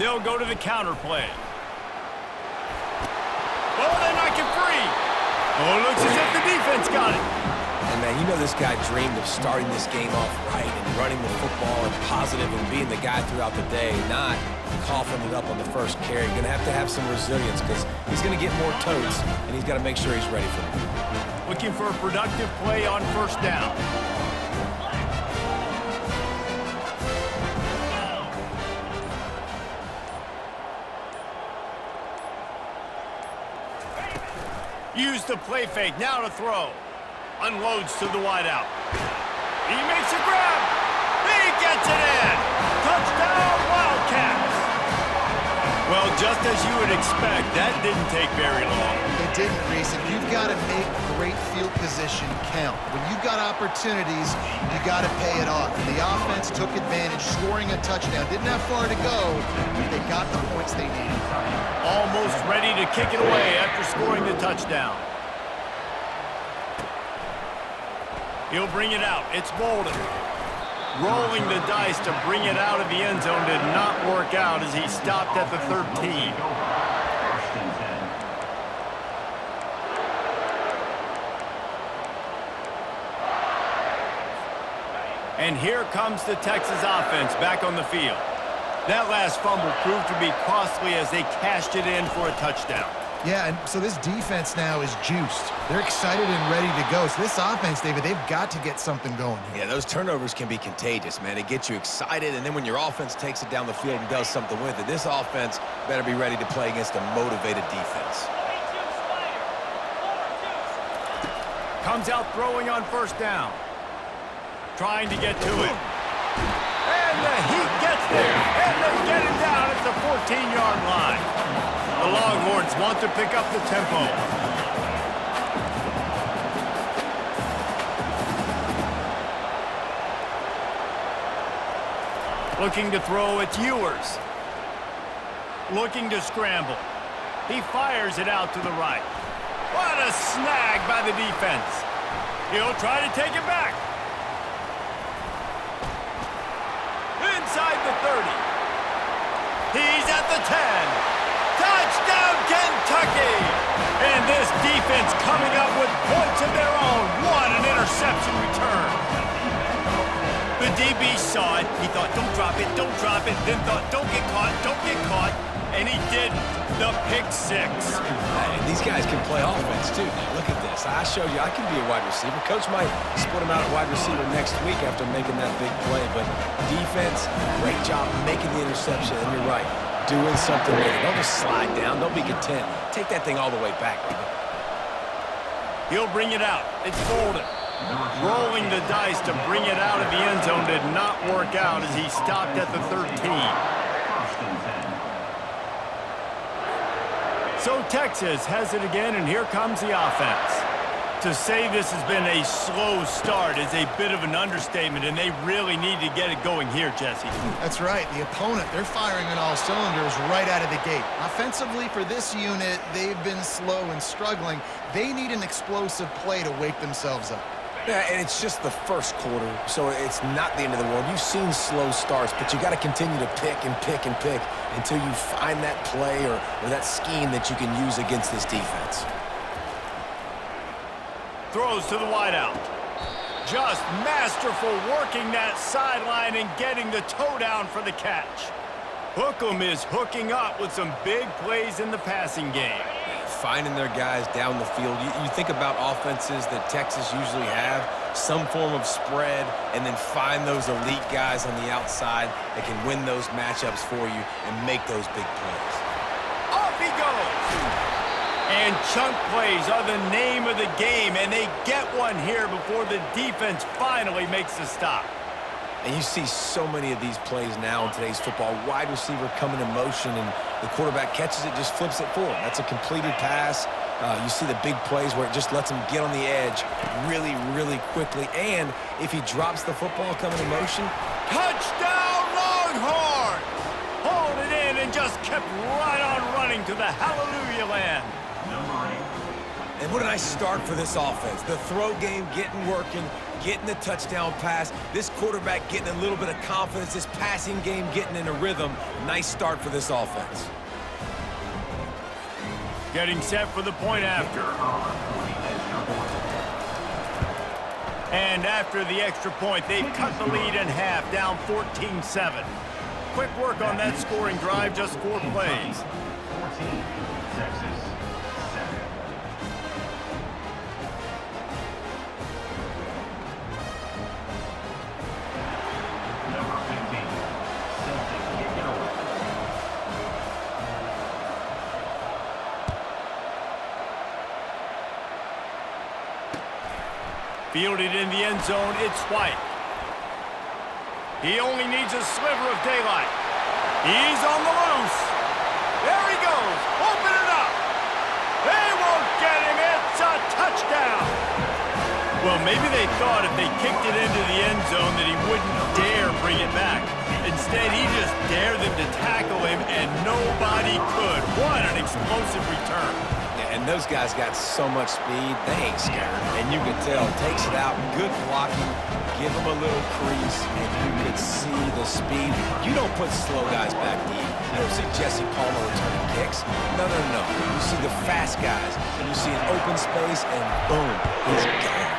They'll go to the counter play. Oh, they knock it free. Oh, it looks as if the defense got it. And, man, you know this guy dreamed of starting this game off right and running the football and positive and being the guy throughout the day, not coughing it up on the first carry. Going to have some resilience because he's going to get more totes, and he's got to make sure he's ready for it. Looking for a productive play on first down. Use the play fake, now to throw. Unloads to the wideout. He makes a grab. He gets it in. Touchdown, Wildcats. Well, just as you would expect, that didn't take very long. It didn't, Reese. And you've got to make great field position count. When you've got opportunities, you got to pay it off. And the offense took advantage, scoring a touchdown. Didn't have far to go, but they got the points they needed. Almost ready to kick it away after scoring the touchdown. He'll bring it out. It's Bolden. Rolling the dice to bring it out of the end zone did not work out as he stopped at the 13. And here comes the Texas offense back on the field. That last fumble proved to be costly as they cashed it in for a touchdown. Yeah, and so this defense now is juiced. They're excited and ready to go. So this offense, David, they've got to get something going here. Yeah, those turnovers can be contagious, man. It gets you excited, and then when your offense takes it down the field and does something with it, this offense better be ready to play against a motivated defense. Comes out throwing on first down. Trying to get to it. And the Heat gets there. And they get him down at the 14-yard line. The Longhorns want to pick up the tempo. Looking to throw, it's Ewers. Looking to scramble. He fires it out to the right. What a snag by the defense. He'll try to take it back. Inside the 30. He's at the 10. Touchdown, Kentucky! And this defense coming up with points of their own. What an interception return. The DB saw it. He thought, don't drop it, then thought, don't get caught, and he didn't. The pick six. And these guys can play offense, too. Now, look at this. I showed you I can be a wide receiver. Coach might split him out at wide receiver next week after making that big play, but defense, great job making the interception, and you're right. Doing something with it. Don't just slide down. Don't be content. Take that thing all the way back, baby. He'll bring it out. It's Bolden. Rolling the dice to bring it out of the end zone did not work out as he stopped at the 13. So Texas has it again, and here comes the offense. To say this has been a slow start is a bit of an understatement, and they really need to get it going here, Jesse. That's right. The opponent, they're firing on all cylinders right out of the gate. Offensively, for this unit, they've been slow and struggling. They need an explosive play to wake themselves up. Yeah, and it's just the first quarter, so it's not the end of the world. You've seen slow starts, but you got to continue to pick and pick and pick until you find that play or that scheme that you can use against this defense. Throws to the wideout. Just masterful working that sideline and getting the toe down for the catch. Hookem is hooking up with some big plays in the passing game. Finding their guys down the field. You think about offenses that Texas usually have, some form of spread, and then find those elite guys on the outside that can win those matchups for you and make those big plays. Off he goes! And chunk plays are the name of the game, and they get one here before the defense finally makes the stop. And you see so many of these plays now in today's football. Wide receiver coming in motion, and the quarterback catches it, just flips it forward. That's a completed pass. You see the big plays where it just lets him get on the edge really, really quickly. And if he drops the football coming in motion, touchdown Longhorns! Hauled it in and just kept right on running to the hallelujah land. And what a nice start for this offense. The throw game getting working, getting the touchdown pass, this quarterback getting a little bit of confidence, this passing game getting in a rhythm. Nice start for this offense. Getting set for the point after. And after the extra point, they've cut the lead in half, down 14-7. Quick work on that scoring drive, just 4 plays. 14, Texas, 7. Number 15, Celtic kicking away. Fielded in the end zone, it's White. He only needs a sliver of daylight. He's on the loose. There he goes, open it up. They won't get him, it's a touchdown. Well, maybe they thought if they kicked it into the end zone that he wouldn't dare bring it back. Instead, he just dared them to tackle him, and nobody could. What an explosive return. And those guys got so much speed, they ain't scared. And you can tell, takes it out, good blocking, give them a little crease, and you could see the speed. You don't put slow guys back deep. You don't see Jesse Palmer returning kicks. No. You see the fast guys, and you see an open space, and boom, he's gone.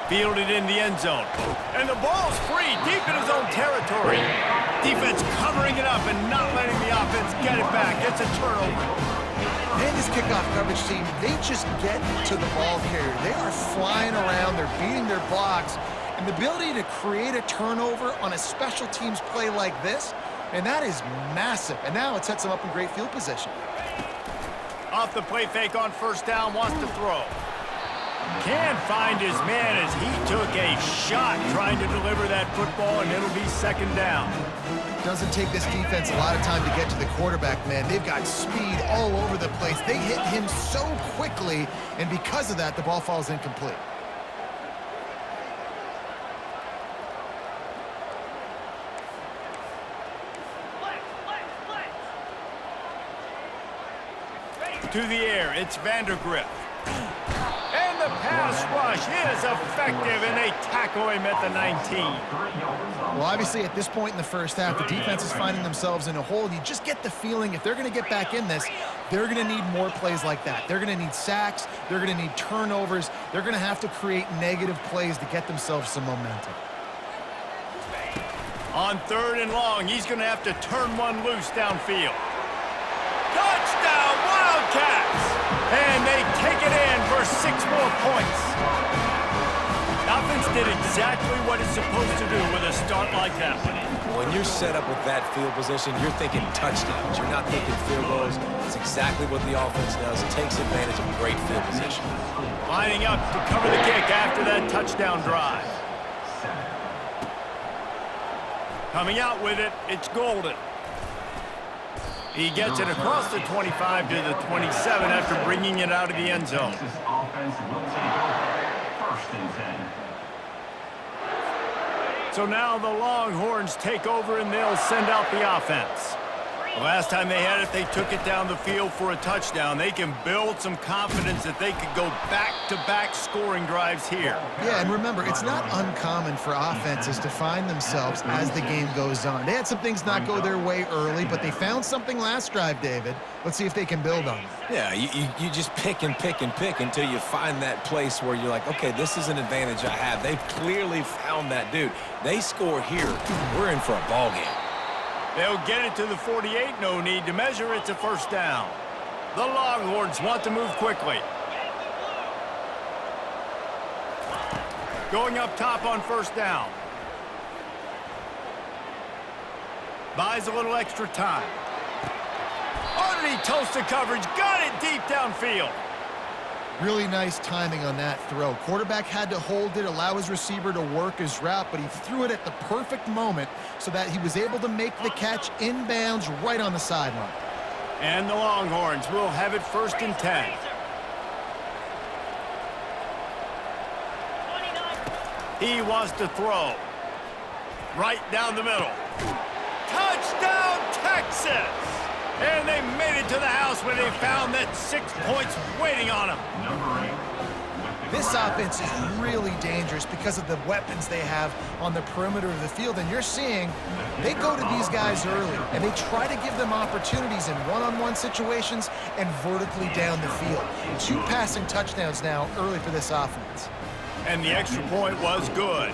Fielded in the end zone. And the ball's free, deep in his own territory. Defense covering it up and not letting the offense get it back. It's a turnover. And this kickoff coverage team, they just get to the ball carrier. They are flying around, they're beating their blocks, and the ability to create a turnover on a special teams play like this, and that is massive. And now it sets them up in great field position. Off the play fake on first down, wants to throw. Can't find his man as he took a shot trying to deliver that football, and it'll be second down. Doesn't take this defense a lot of time to get to the quarterback, man. They've got speed all over the place. They hit him so quickly, and because of that, the ball falls incomplete. To the air, it's Vandergrift. And the pass rush is effective, and they tackle him at the 19. Well, obviously, at this point in the first half, the defense is finding themselves in a hole. You just get the feeling if they're going to get back in this, they're going to need more plays like that. They're going to need sacks. They're going to need turnovers. They're going to have to create negative plays to get themselves some momentum. On 3rd and long, he's going to have to turn one loose downfield. Touchdown, Wildcats! And they take it in for 6 more points. Offense did exactly what it's supposed to do with a start like that one. When you're set up with that field position, you're thinking touchdowns. You're not thinking field goals. It's exactly what the offense does. Takes advantage of great field position. Lining up to cover the kick after that touchdown drive. Coming out with it, it's Golden. He gets it across the 25 to the 27 after bringing it out of the end zone. Texas offense will take over 1st and 10. So now the Longhorns take over and they'll send out the offense. The last time they had it, they took it down the field for a touchdown. They can build some confidence that they could go back-to-back scoring drives here. Yeah, and remember, it's not uncommon for offenses to find themselves as the game goes on. They had some things not go their way early, but they found something last drive, David. Let's see if they can build on it. Yeah, you just pick and pick and pick until you find that place where you're like, okay, this is an advantage I have. They've clearly found that, dude. They score here, we're in for a ball game. They'll get it to the 48, no need to measure, it's a first down. The Longhorns want to move quickly. Going up top on first down. Buys a little extra time. Underneath toasted coverage, got it deep downfield. Really nice timing on that throw. Quarterback had to hold it, allow his receiver to work his route, but he threw it at the perfect moment so that he was able to make the catch inbounds right on the sideline. And the Longhorns will have it 1st and 10. He wants to throw. Right down the middle. Touchdown, Texas! And they made it to the house where they found that 6 points waiting on them. Number 8. This offense is really dangerous because of the weapons they have on the perimeter of the field. And you're seeing they go to these guys early, and they try to give them opportunities in one-on-one situations and vertically down the field. 2 passing touchdowns now early for this offense. And the extra point was good.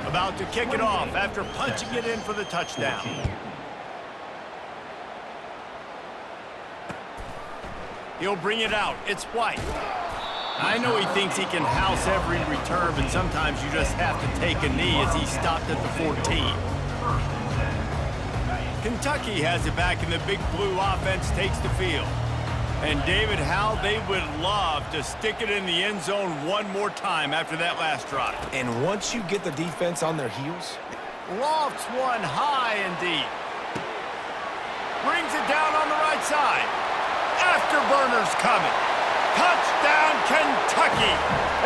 About to kick it off after punching it in for the touchdown. He'll bring it out. It's White. I know he thinks he can house every return, but sometimes you just have to take a knee as he stopped at the 14. Kentucky has it back, and the Big Blue offense takes the field. And David, how they would love to stick it in the end zone one more time after that last drive. And once you get the defense on their heels, Lofts one high and deep. Brings it down on the right side. Afterburners coming. Touchdown, Kentucky!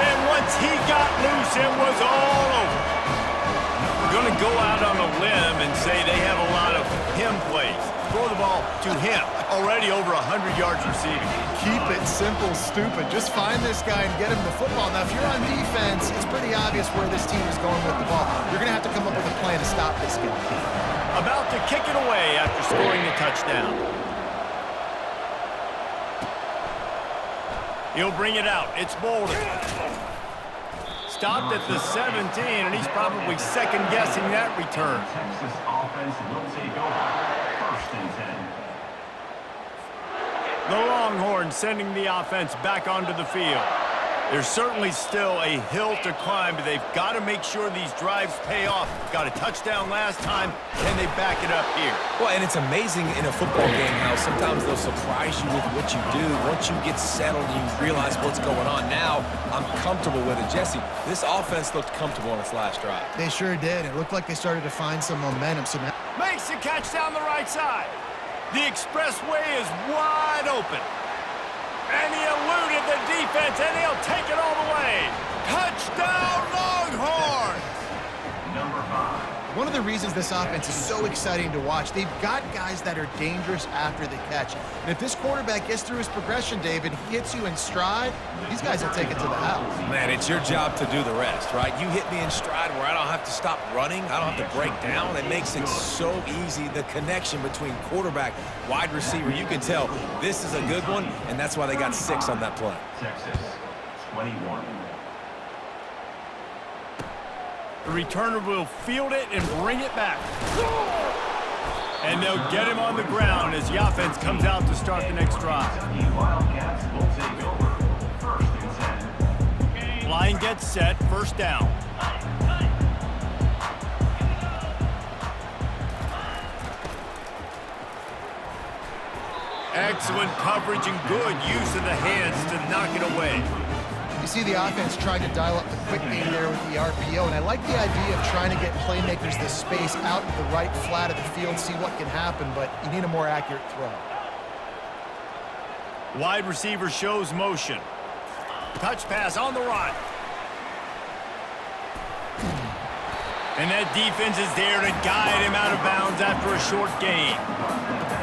And once he got loose, it was all over. We're going to go out on a limb and say they have a lot of him plays. Throw the ball to him. Already over 100 yards receiving. Keep it simple, stupid. Just find this guy and get him the football. Now, if you're on defense, it's pretty obvious where this team is going with the ball. You're going to have to come up with a plan to stop this guy. About to kick it away after scoring the touchdown. He'll bring it out. It's Bolden. Stopped at the 17, and he's probably second-guessing that return. Texas offense will take over. 1st and 10. The Longhorns sending the offense back onto the field. There's certainly still a hill to climb, but they've got to make sure these drives pay off. Got a touchdown last time, and they back it up here. well, and it's amazing in a football game how sometimes they'll surprise you with what you do. Once you get settled and you realize what's going on, now I'm comfortable with it. Jesse, this offense looked comfortable on its last drive. They sure did. It looked like they started to find some momentum. So now Makes the catch down the right side. The expressway is wide open. And he eluded the defense, and he'll take it all the way. Touchdown, Longhorns! Number 5. one of the reasons this offense is so exciting to watch, they've got guys that are dangerous after the catch. And if this quarterback gets through his progression, David, he hits you in stride, these guys will take it to the house. Man, it's your job to do the rest, right? You hit me in stride where I don't have to stop running. I don't have to break down. It makes it so easy, the connection between quarterback, wide receiver. You can tell this is a good one, and that's why they got 6 on that play. Texas, 21. The returner will field it and bring it back. And they'll get him on the ground as the offense comes out to start the next drive. The Wildcats will take over. 1st and 10. Line gets set, first down. Excellent coverage and good use of the hands to knock it away. You see the offense trying to dial up the quick game there with the RPO, and I like the idea of trying to get playmakers the space out in the right flat of the field, see what can happen, but you need a more accurate throw. Wide receiver shows motion. Touch pass on the run. And that defense is there to guide him out of bounds after a short gain.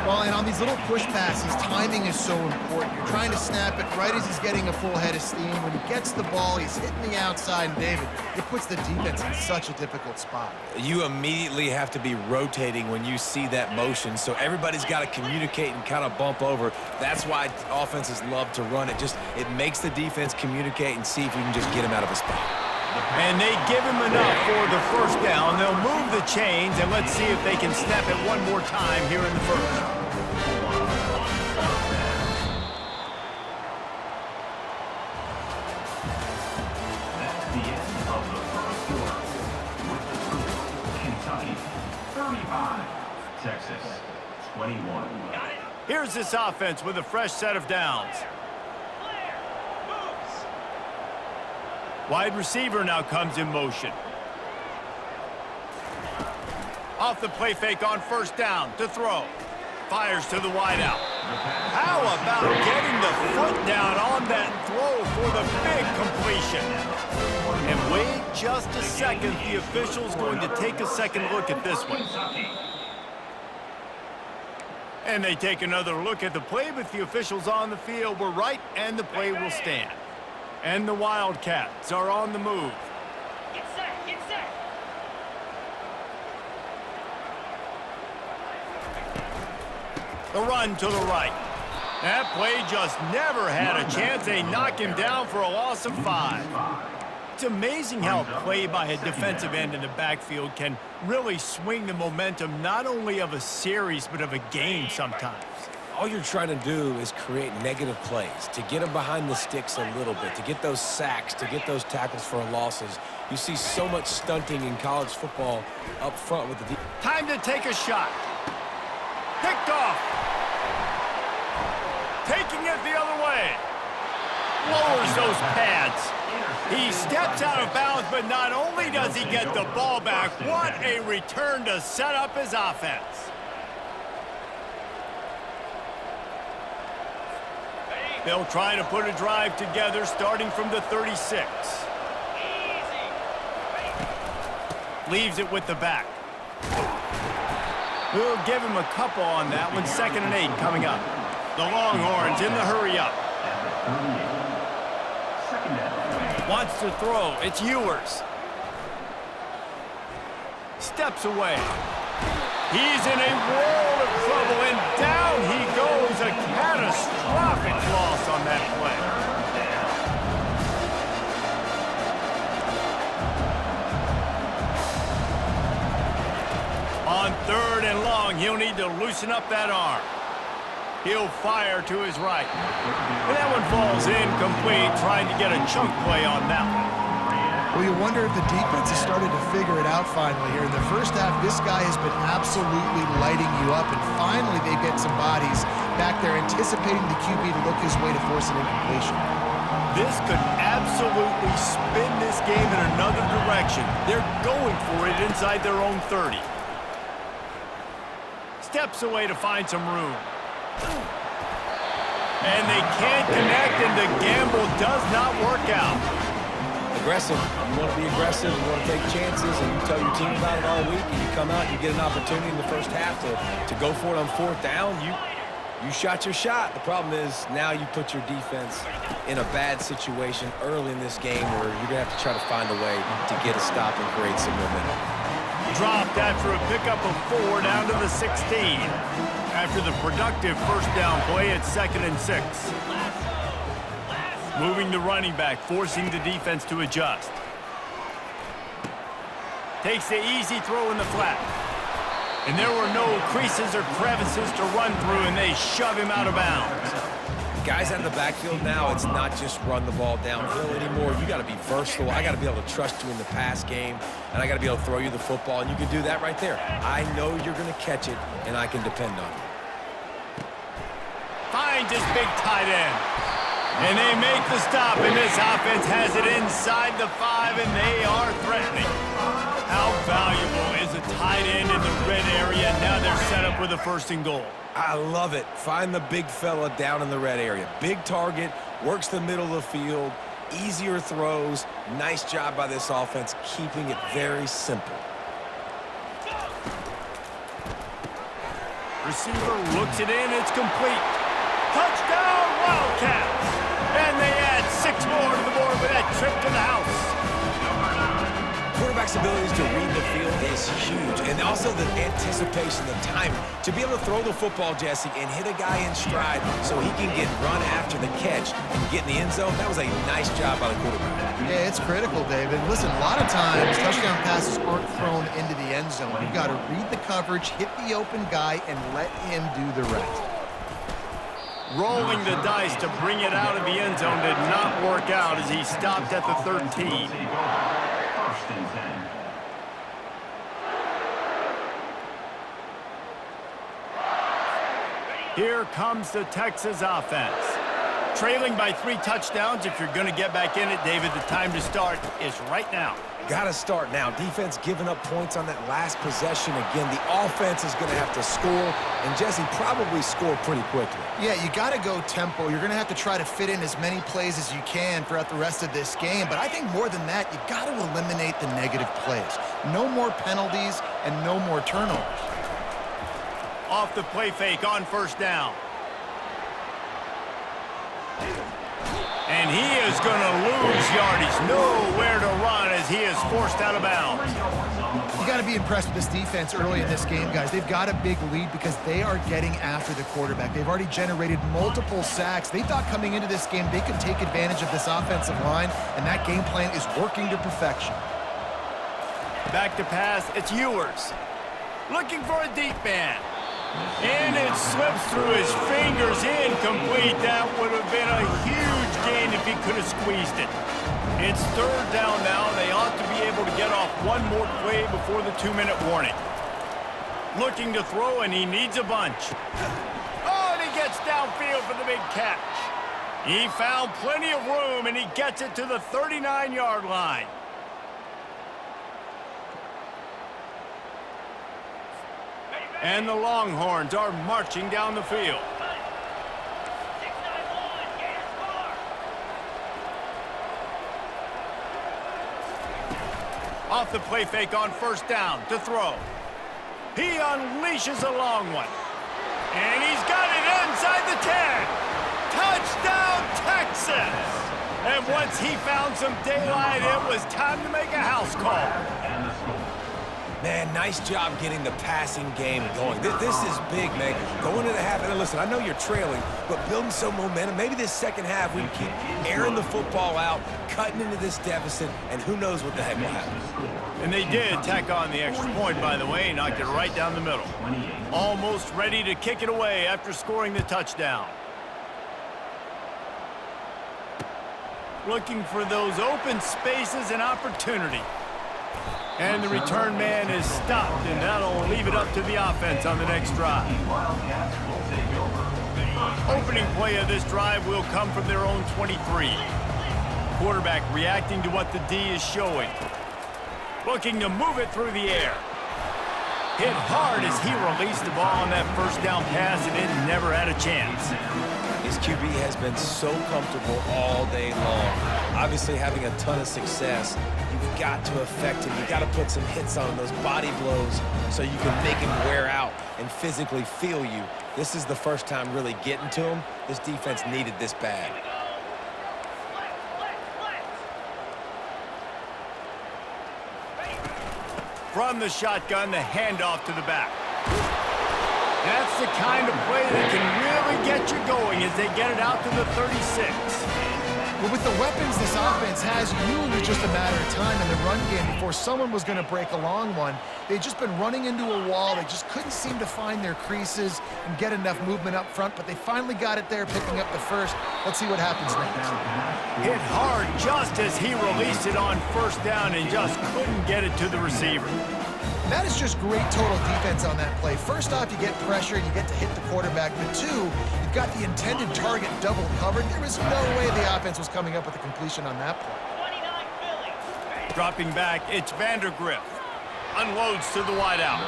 Well, and on these little push passes, timing is so important. You're trying to snap it right as he's getting a full head of steam. When he gets the ball, he's hitting the outside, and David, it puts the defense in such a difficult spot. You immediately have to be rotating when you see that motion, so everybody's got to communicate and kind of bump over. That's why offenses love to run it. It makes the defense communicate and see if we can just get him out of a spot. And they give him enough for the first down. They'll move the chains, and let's see if they can snap it one more time here in the first. That's the end of the first quarter. With the score, Kentucky 35, Texas 21. Here's this offense with a fresh set of downs. Wide receiver now comes in motion. Off the play fake on first down to throw. Fires to the wideout. How about getting the foot down on that throw for the big completion? And wait just a second. The official's going to take a second look at this one. And they take another look at the play, but the officials on the field were right, and the play will stand. And the Wildcats are on the move. Get set, get set. The run to the right. That play just never had a chance. They knock him down for a loss of 5. It's amazing how play by a defensive end in the backfield can really swing the momentum not only of a series but of a game sometimes. All you're trying to do is create negative plays, to get them behind the sticks a little bit, to get those sacks, to get those tackles for losses. You see so much stunting in college football up front with the Time to take a shot. Picked off. Taking it the other way. Lowers those pads. He steps out of bounds, but not only does he get the ball back, what a return to set up his offense. They'll try to put a drive together starting from the 36. Leaves it with the back. We'll give him a couple on that one. 2nd and 8 coming up. The Longhorns in the hurry up. Wants to throw. It's Ewers. Steps away. He's in a world of trouble, and down he goes. A catastrophic loss on that play. On 3rd and long, he'll need to loosen up that arm. He'll fire to his right. And that one falls incomplete, trying to get a chunk play on that one. Well, you wonder if the defense has started to figure it out finally here. In the first half, this guy has been absolutely lighting you up, and finally they get some bodies back there anticipating the QB to look his way to force an incompletion. This could absolutely spin this game in another direction. They're going for it inside their own 30. Steps away to find some room. And they can't connect, and the gamble does not work out. aggressive. You want to be aggressive, you want to take chances, and you tell your team about it all week, and you come out and you get an opportunity in the first half to go for it on 4th down. You shot your shot. The problem is now you put your defense in a bad situation early in this game where you're going to have to try to find a way to get a stop and create some momentum. Dropped after a pickup of 4 down to the 16. After the productive first down play at 2nd and 6. Moving the running back, forcing the defense to adjust. Takes the easy throw in the flat. And there were no creases or crevices to run through, and they shove him out of bounds. Guys out of the backfield now, it's not just run the ball downhill anymore. You got to be versatile. I got to be able to trust you in the pass game, and I got to be able to throw you the football, and you can do that right there. I know you're going to catch it, and I can depend on you. Finds his big tight end. And they make the stop, and this offense has it inside the 5, and they are threatening. How valuable is a tight end in the red area? Now they're set up with a 1st and goal. I love it. Find the big fella down in the red area. Big target, works the middle of the field, easier throws. Nice job by this offense, keeping it very simple. Receiver looks it in, it's complete. Touchdown, Wildcats! And they add 6 more to the board with that trip to the house. Quarterback's abilities to read the field is huge, and also the anticipation, the timing. To be able to throw the football, Jesse, and hit a guy in stride so he can get run after the catch and get in the end zone, that was a nice job by the quarterback. Yeah, it's critical, David. Listen, a lot of times touchdown passes aren't thrown into the end zone. You've got to read the coverage, hit the open guy, and let him do the rest. Rolling the dice to bring it out of the end zone did not work out as he stopped at the 13. 1st and 10. Here comes the Texas offense. Trailing by 3 touchdowns. If you're going to get back in it, David, the time to start is right now. Got to start now. Defense giving up points on that last possession. Again, the offense is going to have to score, and Jesse probably score pretty quickly. Yeah, you got to go tempo. You're going to have to try to fit in as many plays as you can throughout the rest of this game. But I think more than that, you got to eliminate the negative plays. No more penalties and no more turnovers. Off the play fake on first down. And he is going to lose yardage. Nowhere to run as he is forced out of bounds. You got to be impressed with this defense early in this game, guys. They've got a big lead because they are getting after the quarterback. They've already generated multiple sacks. They thought coming into this game they could take advantage of this offensive line, and that game plan is working to perfection. Back to pass, it's Ewers. Looking for a deep man. And it slips through his fingers, incomplete. That would have been a huge gain if he could have squeezed it. It's third down now. They ought to be able to get off one more play before the 2-minute warning. Looking to throw, and he needs a bunch. Oh, and he gets downfield for the big catch. He found plenty of room, and he gets it to the 39-yard line. And the Longhorns are marching down the field. 691, gain a score. Off the play fake on first down to throw. He unleashes a long one. And he's got it inside the 10. Touchdown, Texas! And once he found some daylight, it was time to make a house call. Man, nice job getting the passing game going. This is big, man. Going into the half, and listen, I know you're trailing, but building some momentum. Maybe this second half we can keep airing the football out, cutting into this deficit, and who knows what the heck will happen. And they did tack on the extra point, by the way, knocked it right down the middle. Almost ready to kick it away after scoring the touchdown. Looking for those open spaces and opportunity. And the return man is stopped, and that'll leave it up to the offense on the next drive. Opening play of this drive will come from their own 23. Quarterback reacting to what the D is showing. Looking to move it through the air. Hit hard as he released the ball on that first down pass, and it never had a chance. His QB has been so comfortable all day long. Obviously having a ton of success. You've got to affect him. You've got to put some hits on him, those body blows, so you can make him wear out and physically feel you. This is the first time really getting to him. This defense needed this bad. From the shotgun, the handoff to the back. That's the kind of play that can really get you going as they get it out to the 36. But with the weapons this offense has, you knew it was just a matter of time in the run game before someone was going to break a long one. They'd just been running into a wall. They just couldn't seem to find their creases and get enough movement up front, but they finally got it there, picking up the first. Let's see what happens next. Hit hard just as he released it on first down and just couldn't get it to the receiver. That is just great total defense on that play. First off, you get pressure and you get to hit the quarterback. But two, you've got the intended target double covered. There was no way the offense was coming up with a completion on that play. 29 Philly. Dropping back, it's Vandergriff. Unloads to the wideout.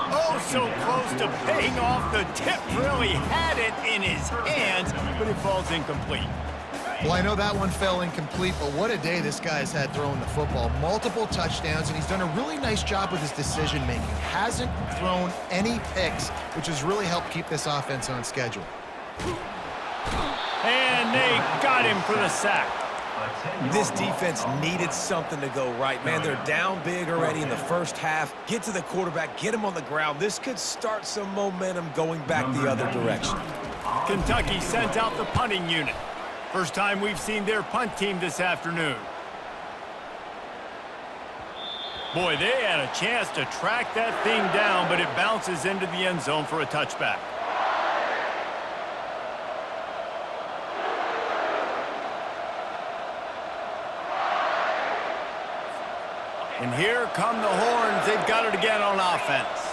Oh, so close to paying off. The tip really had it in his hands, but it falls incomplete. Well, I know that one fell incomplete, but what a day this guy's had throwing the football. Multiple touchdowns, and he's done a really nice job with his decision-making. Hasn't thrown any picks, which has really helped keep this offense on schedule. And they got him for the sack. This defense needed something to go right, man. They're down big already in the first half. Get to the quarterback, get him on the ground. This could start some momentum going back the other direction. Kentucky sent out the punting unit. First time we've seen their punt team this afternoon. Boy, they had a chance to track that thing down, but it bounces into the end zone for a touchback. And here come the Horns. They've got it again on offense.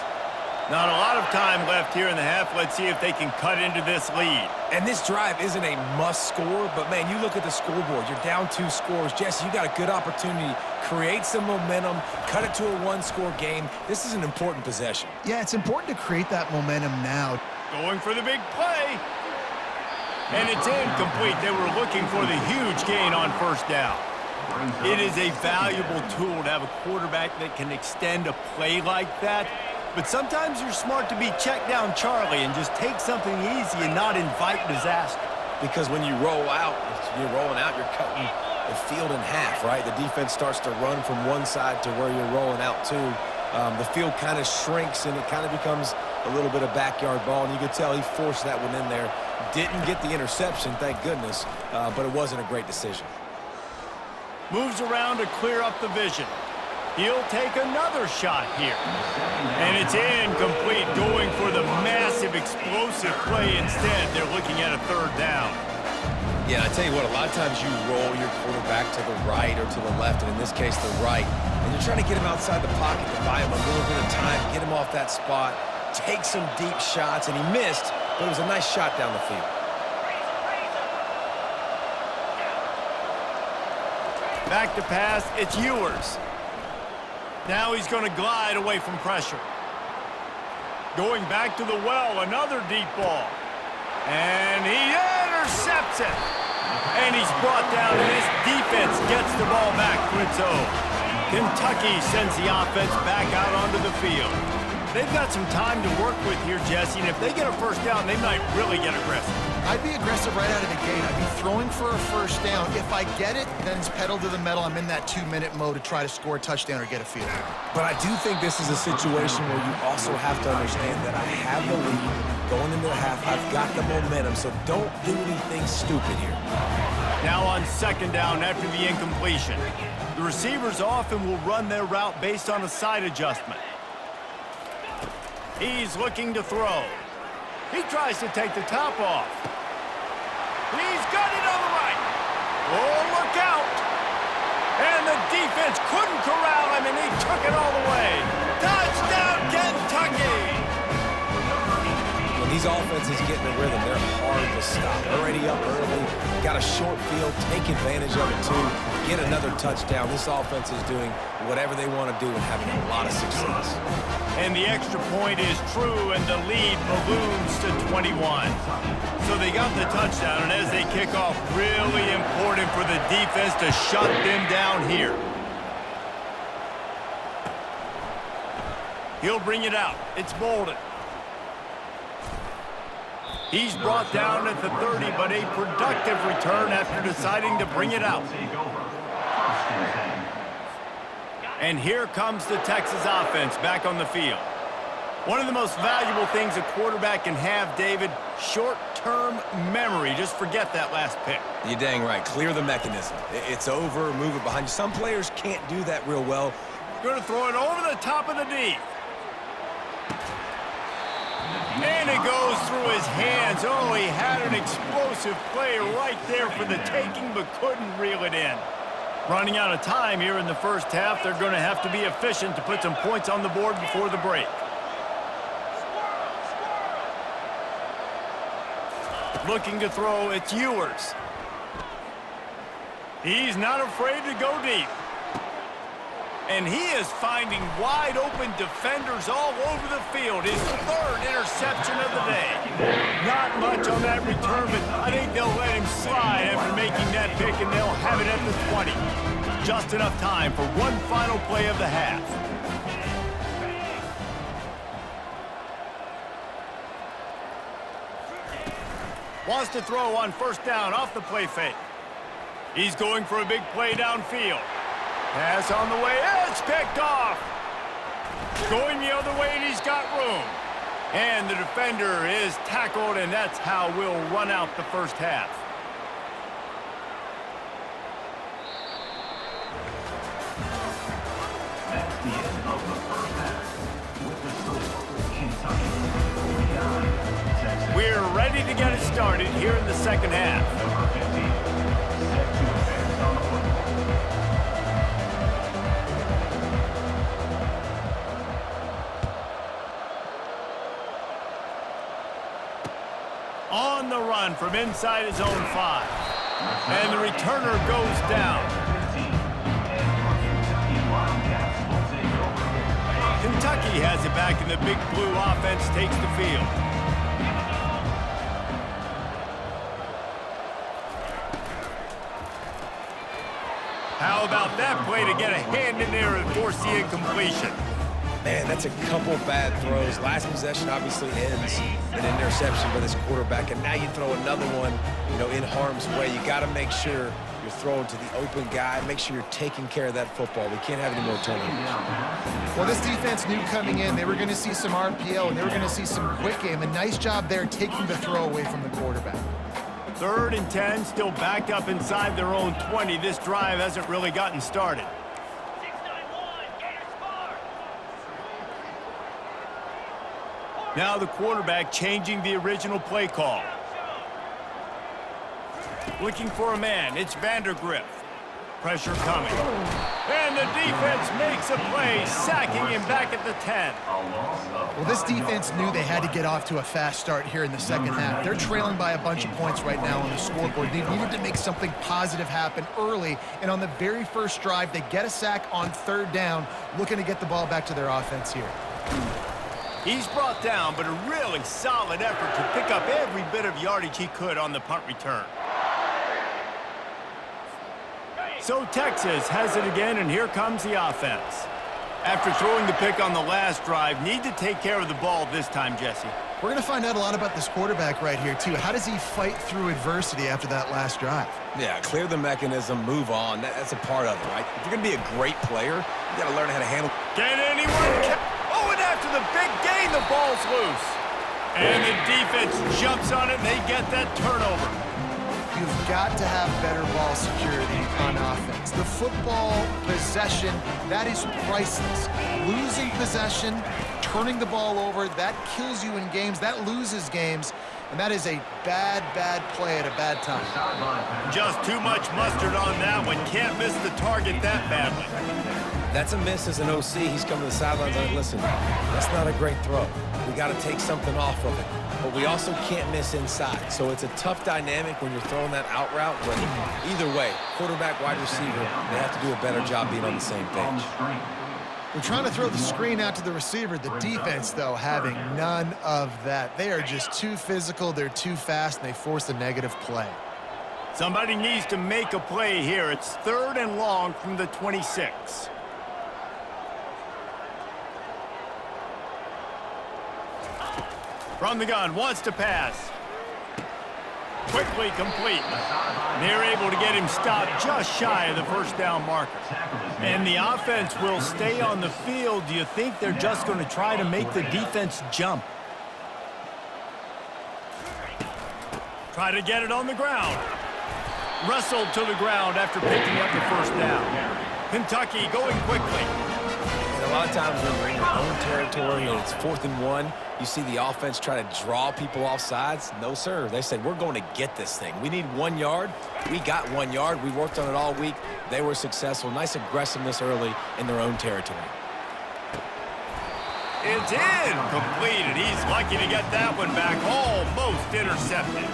Not a lot of time left here in the half. Let's see if they can cut into this lead. And this drive isn't a must score, but man, you look at the scoreboard, you're down 2 scores. Jesse, you got a good opportunity. Create some momentum, cut it to a 1-score game. This is an important possession. Yeah, it's important to create that momentum now. Going for the big play. And it's incomplete. They were looking for the huge gain on first down. It is a valuable tool to have a quarterback that can extend a play like that. But sometimes you're smart to be check down Charlie and just take something easy and not invite disaster. Because when you roll out, you're rolling out, you're cutting the field in half, right? The defense starts to run from one side to where you're rolling out to. The field kind of shrinks, and it kind of becomes a little bit of backyard ball, and you could tell he forced that one in there. Didn't get the interception, thank goodness, but it wasn't a great decision. Moves around to clear up the vision. He'll take another shot here. And it's incomplete, going for the massive explosive play instead. They're looking at a third down. Yeah, I tell you what, a lot of times you roll your quarterback to the right or to the left, and in this case, the right. And you're trying to get him outside the pocket to buy him a little bit of time, get him off that spot, take some deep shots, and he missed, but it was a nice shot down the field. Back to pass, it's Ewers. Now he's going to glide away from pressure. Going back to the well, another deep ball. And he intercepts it. And he's brought down, and this defense gets the ball back for its own. Kentucky sends the offense back out onto the field. They've got some time to work with here, Jesse, and if they get a first down, they might really get aggressive. I'd be aggressive right out of the gate. I'd be throwing for a first down. If I get it, then it's pedal to the metal. I'm in that 2-minute mode to try to score a touchdown or get a field goal. But I do think this is a situation where you also have to understand that I have the lead going into the half. I've got the momentum, so don't do anything stupid here. Now on second down after the incompletion. The receivers often will run their route based on a side adjustment. He's looking to throw. He tries to take the top off. He's got it on the right. Oh, look out. And the defense couldn't corral him, and he took it all the way. Touchdown, Kentucky! When these offenses get in the rhythm, they're hard to stop. Already up early, got a short field, take advantage of it too, get another touchdown. This offense is doing whatever they want to do and having a lot of success. And the extra point is true, and the lead balloons to 21. So they got the touchdown, and as they kick off, really important for the defense to shut them down here. He'll bring it out. It's Bolden. He's brought down at the 30, but a productive return after deciding to bring it out. And here comes the Texas offense back on the field. One of the most valuable things a quarterback can have, David, short-term memory. Just forget that last pick. You're dang right. Clear the mechanism. It's over, move it behind you. Some players can't do that real well. Going to throw it over the top of the D. And it goes through his hands. Oh, he had an explosive play right there for the taking, but couldn't reel it in. Running out of time here in the first half. They're going to have to be efficient to put some points on the board before the break. Looking to throw, it's Ewers. He's not afraid to go deep. And he is finding wide open defenders all over the field. His third interception of the day. Not much on that return, but I think they'll let him slide after making that pick, and they'll have it at the 20. Just enough time for one final play of the half. Wants to throw on first down off the play fake. He's going for a big play downfield. Pass on the way, it's picked off. Going the other way, and he's got room. And the defender is tackled, and that's how we'll run out the first half. That's the end of the first half. With the score, Kentucky 49, Texas. We're ready to get it started here in the second half. Number 15, set to advance on the football. On the run from inside his own 5. And the returner goes down. Kentucky has it back, and the Big Blue offense takes the field. How about that play to get a hand in there and force the incompletion? Man, that's a couple bad throws. Last possession obviously ends in an interception by this quarterback, and now you throw another one, in harm's way. You got to make sure you're throwing to the open guy. Make sure you're taking care of that football. We can't have any more turnovers. Well, this defense knew coming in they were going to see some RPO, and they were going to see some quick game. A nice job there taking the throw away from the quarterback. 3rd and 10, still backed up inside their own 20. This drive hasn't really gotten started. 691, Gators score. Now the quarterback changing the original play call. Looking for a man, it's Vandergriff. Pressure coming. And the defense makes a play, sacking him back at the 10. Well, this defense knew they had to get off to a fast start here in the second half. They're trailing by a bunch of points right now on the scoreboard. They needed to make something positive happen early, and on the very first drive, they get a sack on 3rd down, looking to get the ball back to their offense here. He's brought down, but a really solid effort to pick up every bit of yardage he could on the punt return. So Texas has it again, and here comes the offense. After throwing the pick on the last drive, need to take care of the ball this time, Jesse. We're going to find out a lot about this quarterback right here, too. How does he fight through adversity after that last drive? Yeah, clear the mechanism, move on. That's a part of it, right? If you're going to be a great player, you got to learn how to handle. Can anyone? Oh, and after the big gain, the ball's loose. And the defense jumps on it, and they get that turnover. You've got to have better ball security on offense. The football possession, that is priceless. Losing possession, turning the ball over, that kills you in games, that loses games, and that is a bad, bad play at a bad time. Just too much mustard on that one. Can't miss the target that badly. That's a miss as an OC. He's coming to the sidelines and listen, that's not a great throw. We got to take something off of it. But we also can't miss inside. So it's a tough dynamic when you're throwing that out route. But either way, quarterback, wide receiver, they have to do a better job being on the same page. We're trying to throw the screen out to the receiver. The defense, though, having none of that. They are just too physical, they're too fast, and they force a negative play. Somebody needs to make a play here. It's 3rd and long from the 26. From the gun, wants to pass. Quickly complete. They're able to get him stopped just shy of the 1st down marker. And the offense will stay on the field. Do you think they're just going to try to make the defense jump? Try to get it on the ground. Wrestled to the ground after picking up the 1st down. Kentucky going quickly. And a lot of times when we're in your own territory and it's 4th and 1, you see the offense try to draw people off sides. No, sir. They said, we're going to get this thing. We need 1 yard. We got 1 yard. We worked on it all week. They were successful. Nice aggressiveness early in their own territory. It's incomplete. He's lucky to get that one back. Almost intercepted.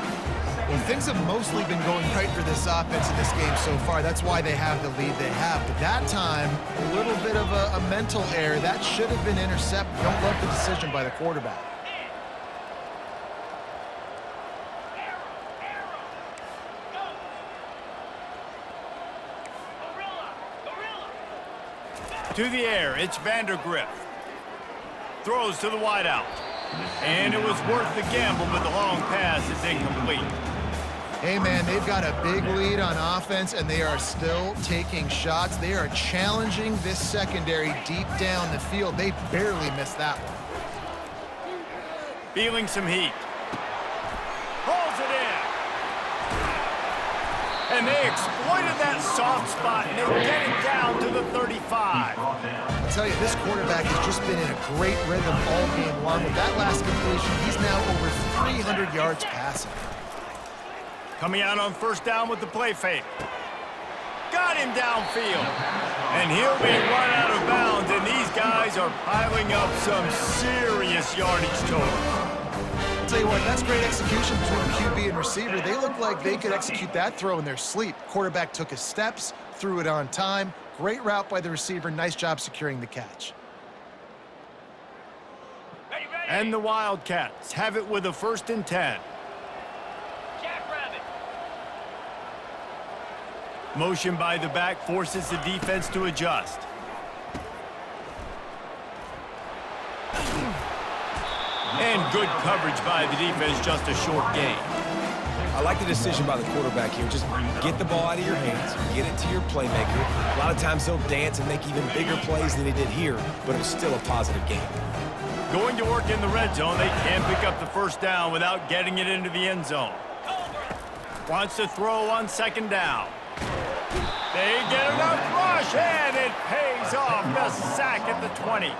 Well, things have mostly been going right for this offense in this game so far. That's why they have the lead they have. But that time, a little bit of a mental error. That should have been intercepted. Don't love the decision by the quarterback. To the air, it's Vandergriff. Throws to the wideout. And it was worth the gamble, but the long pass is incomplete. Hey, man, they've got a big lead on offense, and they are still taking shots. They are challenging this secondary deep down the field. They barely missed that one. Feeling some heat. Pulls it in. And they exploited that soft spot, and they get it down to the 35. I'll tell you, this quarterback has just been in a great rhythm all game long. With that last completion, he's now over 300 yards passing. Coming out on 1st down with the play fake. Got him downfield. And he'll be run out of bounds, and these guys are piling up some serious yardage total. I'll tell you what, that's great execution between QB and receiver. They look like they could execute that throw in their sleep. Quarterback took his steps, threw it on time. Great route by the receiver. Nice job securing the catch. And the Wildcats have it with a 1st and 10. Motion by the back forces the defense to adjust. good coverage by the defense, just a short gain. I like the decision by the quarterback here. Just get the ball out of your hands, get it to your playmaker. A lot of times he'll dance and make even bigger plays than he did here, but it was still a positive game. Going to work in the red zone, they can pick up the first down without getting it into the end zone. Wants to throw on second down. They get enough rush, and it pays off. The sack at the 20.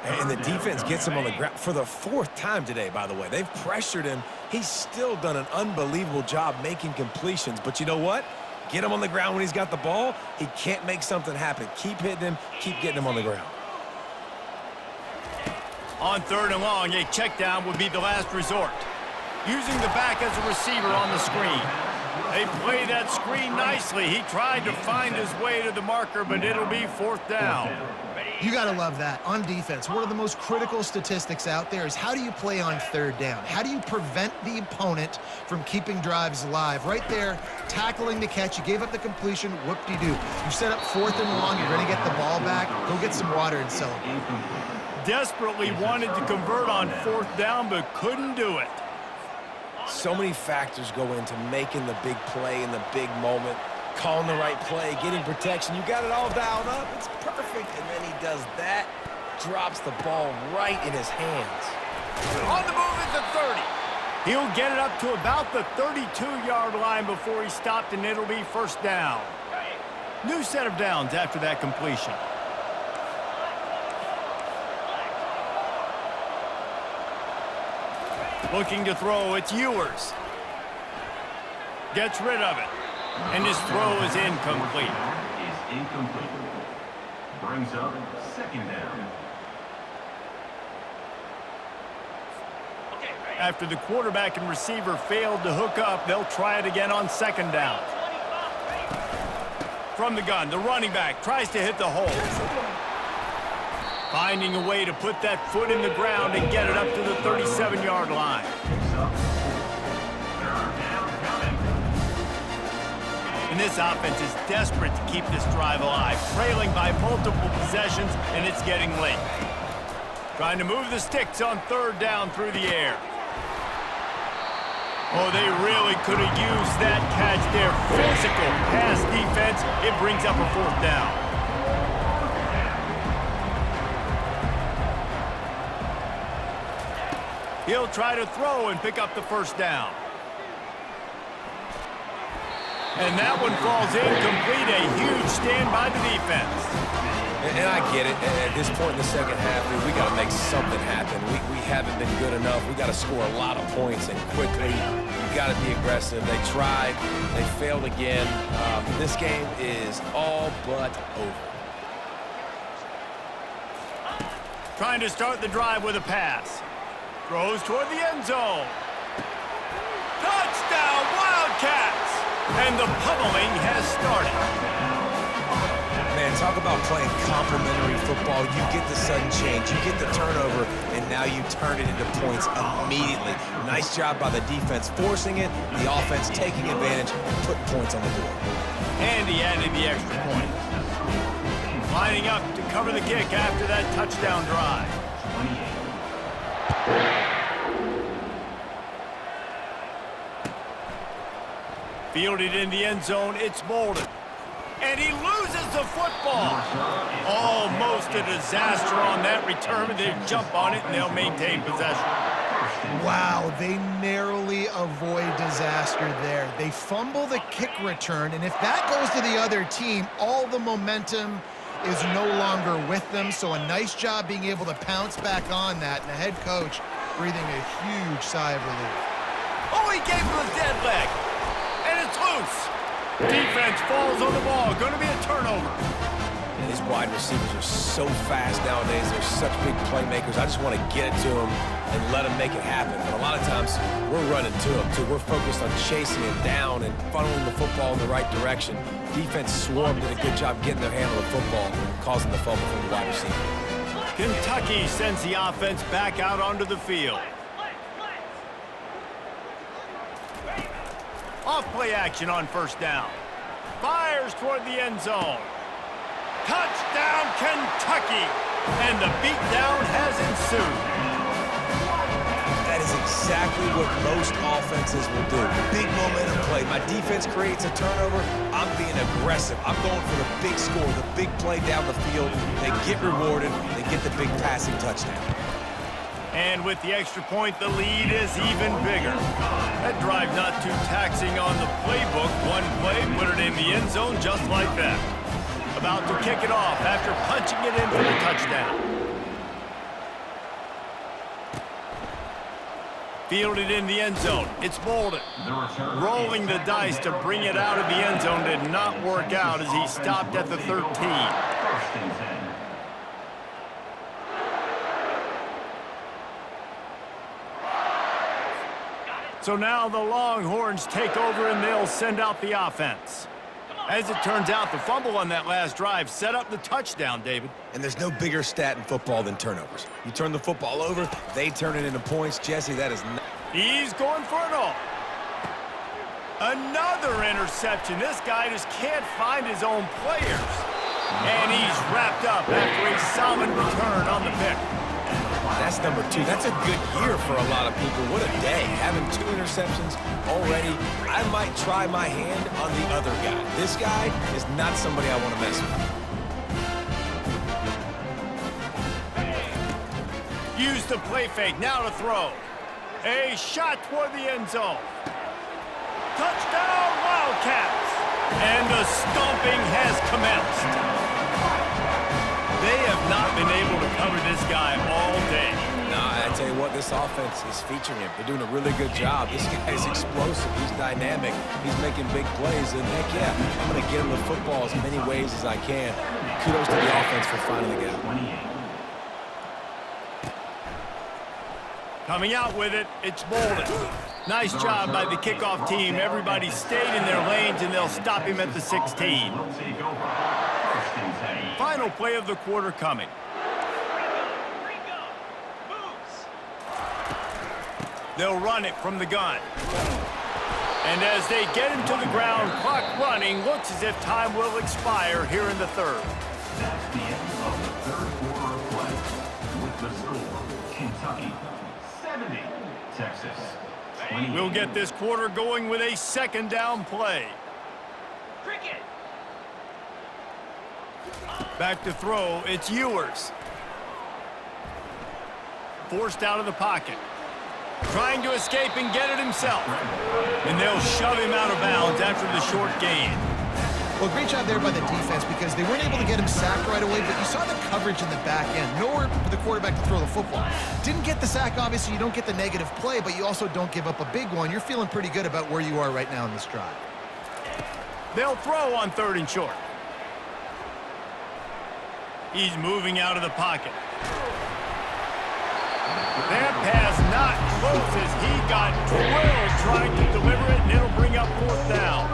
And the defense gets him on the ground for the 4th time today, by the way. They've pressured him. He's still done an unbelievable job making completions. But you know what? Get him on the ground when he's got the ball. He can't make something happen. Keep hitting him. Keep getting him on the ground. On 3rd and long, a check down would be the last resort. Using the back as a receiver on the screen. They play that screen nicely. He tried to find his way to the marker, but it'll be 4th down. You got to love that. On defense, one of the most critical statistics out there is how do you play on 3rd down? How do you prevent the opponent from keeping drives alive? Right there, tackling the catch. You gave up the completion. Whoop-de-doo. You set up 4th and long. You're going to get the ball back. Go get some water and celebrate. Desperately wanted to convert on 4th down, but couldn't do it. So many factors go into making the big play in the big moment. Calling the right play, getting protection. You got it all dialed up. It's perfect. And then he does that, drops the ball right in his hands. On the move at the 30. He'll get it up to about the 32-yard line before he stopped, and it'll be 1st down. New set of downs after that completion. Looking to throw, it's Ewers. Gets rid of it. And his throw is incomplete. Is incomplete. Brings up 2nd down. After the quarterback and receiver failed to hook up, they'll try it again on 2nd down. From the gun, the running back tries to hit the hole. Finding a way to put that foot in the ground and get it up to the 37-yard line. And this offense is desperate to keep this drive alive, trailing by multiple possessions, and it's getting late. Trying to move the sticks on 3rd down through the air. Oh, they really could have used that catch there. Physical pass defense. It brings up a 4th down. He'll try to throw and pick up the 1st down. And that one falls incomplete. A huge stand by the defense. And I get it. At this point in the second half, dude, we got to make something happen. We haven't been good enough. We got to score a lot of points and quickly. You got to be aggressive. They tried. They failed again. This game is all but over. Trying to start the drive with a pass. Throws toward the end zone. Touchdown, Wildcats! And the pummeling has started. Man, talk about playing complementary football. You get the sudden change, you get the turnover, and now you turn it into points immediately. Nice job by the defense forcing it, the offense taking advantage, and putting points on the board. And he added the extra point. Lining up to cover the kick after that touchdown drive. Fielded in the end zone, it's Bolden. And he loses the football. Almost a disaster on that return, but they jump on it and they'll maintain possession. Wow, they narrowly avoid disaster there. They fumble the kick return, and if that goes to the other team, all the momentum is no longer with them. So a nice job being able to pounce back on that, and the head coach breathing a huge sigh of relief. Oh, he gave him a dead leg. And it's loose. Defense falls on the ball. Going to be a turnover. And these wide receivers are so fast nowadays. They're such big playmakers. I just want to get it to them and let them make it happen. But a lot of times, we're running to them, too. We're focused on chasing it down and funneling the football in the right direction. Defense swarmed, did a good job getting their hand on the football, causing the fumble from the wide receiver. Kentucky sends the offense back out onto the field. Off-play action on 1st down. Fires toward the end zone. Touchdown, Kentucky! And the beatdown has ensued. That is exactly what most offenses will do. Big momentum play. My defense creates a turnover. I'm being aggressive. I'm going for the big score, the big play down the field. They get rewarded. They get the big passing touchdown. And with the extra point, the lead is even bigger. That drive not too taxing on the playbook. One play, put it in the end zone just like that. About to kick it off after punching it in for the touchdown. Fielded in the end zone. It's Bolden. Rolling the dice to bring it out of the end zone did not work out as he stopped at the 13. First and 10. So now the Longhorns take over and they'll send out the offense. As it turns out, the fumble on that last drive set up the touchdown, David. And there's no bigger stat in football than turnovers. You turn the football over, they turn it into points. Jesse, that is not... He's going for it all. Another interception. This guy just can't find his own players. And he's wrapped up after a solid return on the pick. That's number 2. That's a good year for a lot of people. What a day. Having 2 interceptions already. I might try my hand on the other guy. This guy is not somebody I want to mess with. Use the play fake. Now to throw. A shot toward the end zone. Touchdown, Wildcats! And the stomping has commenced. They have not been able to cover this guy all day. Nah, I tell you what, this offense is featuring him. They're doing a really good job. This guy's explosive. He's dynamic. He's making big plays. And heck yeah, I'm going to get him the football as many ways as I can. Kudos to the offense for finding the gap. Coming out with it, it's Bolden. Nice job by the kickoff team. Everybody stayed in their lanes, and they'll stop him at the 16. Final play of the quarter coming. They'll run it from the gun. And as they get him to the ground, clock running, looks as if time will expire here in the third. That's the end of the third quarter of play. With the score, Kentucky 70, Texas 20. We'll get this quarter going with a second down play. Cricket. Back to throw, it's Ewers. Forced out of the pocket. Trying to escape and get it himself. And they'll shove him out of bounds after the short gain. Well, great job there by the defense because they weren't able to get him sacked right away, but you saw the coverage in the back end. Nowhere for the quarterback to throw the football. Didn't get the sack, obviously. You don't get the negative play, but you also don't give up a big one. You're feeling pretty good about where you are right now in this drive. They'll throw on 3rd and short. He's moving out of the pocket. That pass not close as he got drilled trying to deliver it, and it'll bring up 4th down.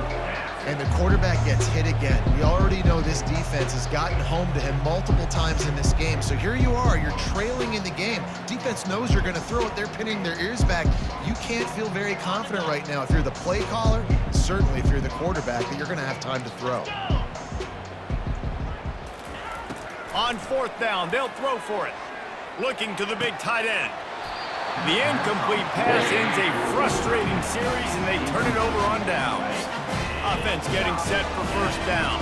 And the quarterback gets hit again. We already know this defense has gotten home to him multiple times in this game. So here you are, you're trailing in the game. Defense knows you're going to throw it. They're pinning their ears back. You can't feel very confident right now if you're the play caller, certainly if you're the quarterback, that you're going to have time to throw. On 4th down, they'll throw for it. Looking to the big tight end. The incomplete pass ends a frustrating series, and they turn it over on downs. Offense getting set for 1st down.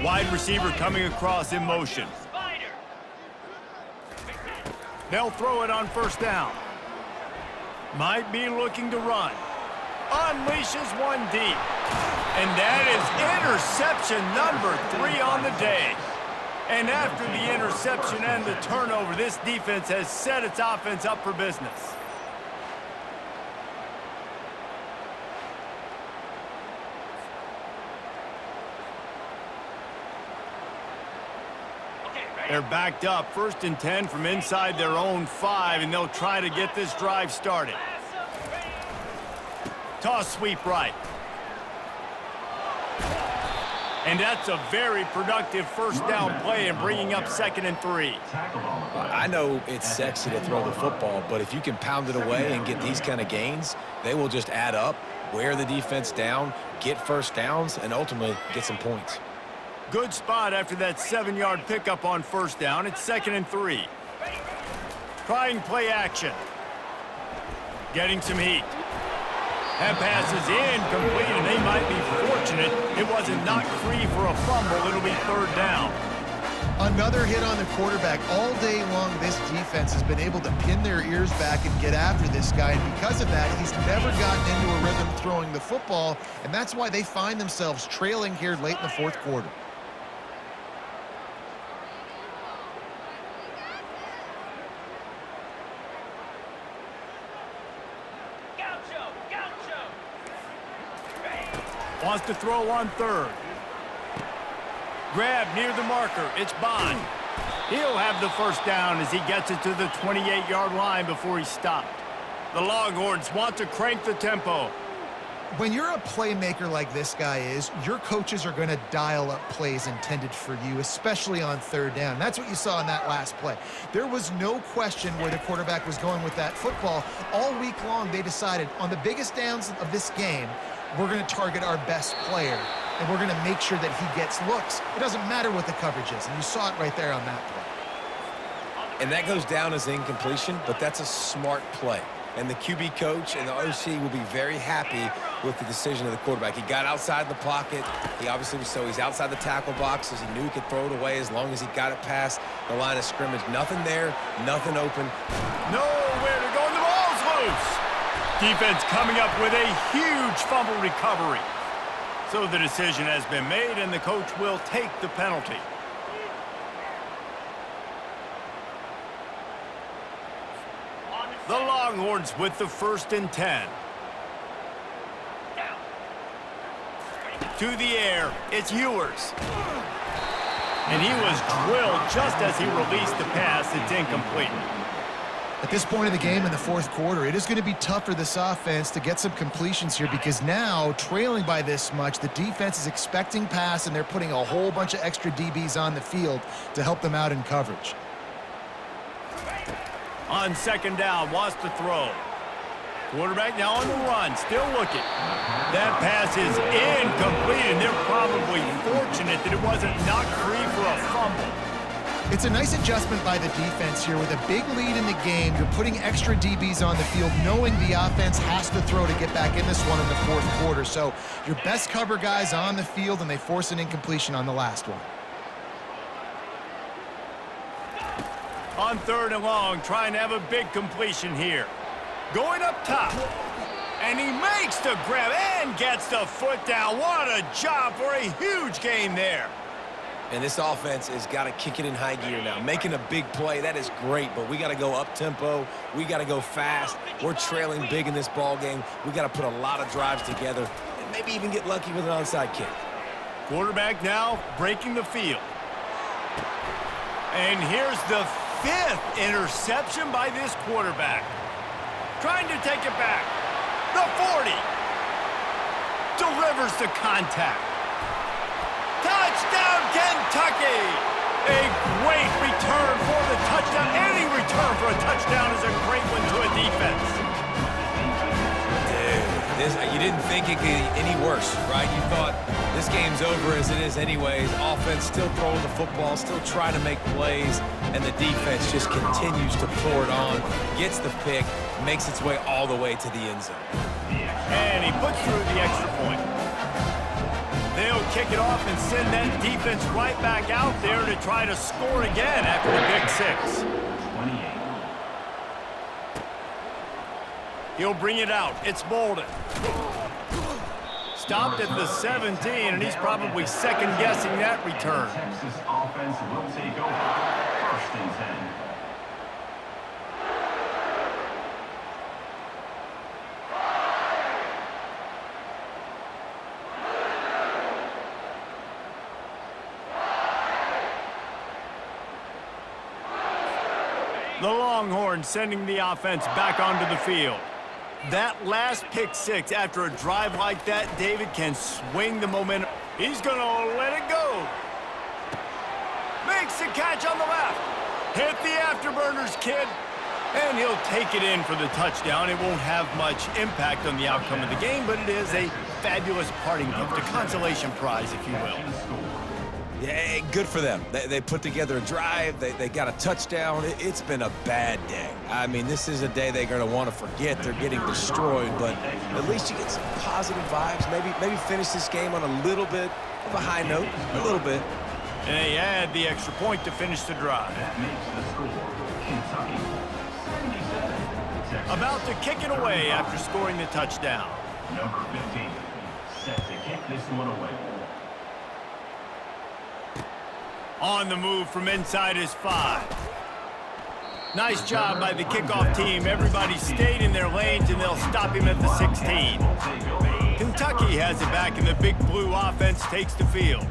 Wide receiver coming across in motion. They'll throw it on 1st down. Might be looking to run. Unleashes one deep. And that is interception number 3 on the day. And after the interception and the turnover, this defense has set its offense up for business. They're backed up, 1st and 10 from inside their own 5, and they'll try to get this drive started. Toss sweep right. And that's a very productive 1st down play and bringing up 2nd and 3. I know it's sexy to throw the football, but if you can pound it away and get these kind of gains, they will just add up, wear the defense down, get 1st downs, and ultimately get some points. Good spot after that 7-yard pickup on first down. It's 2nd and 3. Trying play action. Getting some heat. That pass is incomplete, and they might be fortunate it wasn't knocked free for a fumble. It'll be 3rd down. Another hit on the quarterback. All day long, this defense has been able to pin their ears back and get after this guy, and because of that, he's never gotten into a rhythm throwing the football, and that's why they find themselves trailing here late in the 4th quarter. Wants to throw on 3rd. Grab near the marker. It's Bond. He'll have the first down as he gets it to the 28-yard line before he's stopped. The Longhorns want to crank the tempo. When you're a playmaker like this guy is, your coaches are going to dial up plays intended for you, especially on 3rd down. That's what you saw in that last play. There was no question where the quarterback was going with that football. All week long, they decided on the biggest downs of this game, we're going to target our best player, and we're going to make sure that he gets looks. It doesn't matter what the coverage is, and you saw it right there on that play. And that goes down as incompletion, but that's a smart play. And the QB coach and the OC will be very happy with the decision of the quarterback. He got outside the pocket. He obviously was he's outside the tackle boxes. He knew he could throw it away as long as he got it past the line of scrimmage. Nothing there, nothing open. Nowhere to go, and the ball's loose. Defense coming up with a huge fumble recovery. So the decision has been made, and the coach will take the penalty. The Longhorns with the 1st and 10. To the air, it's Ewers. And he was drilled just as he released the pass. It's incomplete. At this point of the game in the 4th quarter, it is going to be tough for this offense to get some completions here because now, trailing by this much, the defense is expecting pass, and they're putting a whole bunch of extra DBs on the field to help them out in coverage. On 2nd down, wants to throw. Quarterback now on the run, still looking. That pass is incomplete, and they're probably fortunate that it wasn't knocked free for a fumble. It's a nice adjustment by the defense here. With a big lead in the game, you're putting extra DBs on the field, knowing the offense has to throw to get back in this one in the 4th quarter. So your best cover guys on the field, and they force an incompletion on the last one. On 3rd and long, trying to have a big completion here. Going up top. And he makes the grab and gets the foot down. What a job for a huge gain there. And this offense has got to kick it in high gear now. Making a big play, that is great, but we got to go up-tempo. We got to go fast. We're trailing big in this ball game. We got to put a lot of drives together and maybe even get lucky with an onside kick. Quarterback now breaking the field. And here's the 5th interception by this quarterback. Trying to take it back. The 40. Delivers the contact. Touchdown, Kentucky! A great return for the touchdown. Any return for a touchdown is a great one to a defense. You didn't think it could get any worse, right? You thought this game's over as it is anyways. Offense still throwing the football, still trying to make plays, and the defense just continues to pour it on, gets the pick, makes its way all the way to the end zone. And he puts through the extra point. They'll kick it off and send that defense right back out there to try to score again after the pick 6. 28. He'll bring it out. It's Bolden. Stopped at the 17, and he's probably second-guessing that return. Texas offense will take over. 1st and 10. The Longhorns sending the offense back onto the field. That last pick 6 after a drive like that, David can swing the momentum. He's going to let it go. Makes the catch on the left. Hit the afterburners, kid. And he'll take it in for the touchdown. It won't have much impact on the outcome of the game, but it is a fabulous parting gift, a consolation prize, if you will. Yeah, good for them. They put together a drive. They got a touchdown. It's been a bad day. I mean, this is a day they're going to want to forget. They're getting destroyed, but at least you get some positive vibes. Maybe finish this game on a little bit of a high note, a little bit. And they add the extra point to finish the drive. That makes the score Kentucky 77. Texas. About to kick it away after scoring the touchdown. Number 15 set to kick this one away. On the move from inside his 5. Nice job by the kickoff team. Everybody stayed in their lanes, and they'll stop him at the 16. Kentucky has it back, and the Big Blue offense takes the field.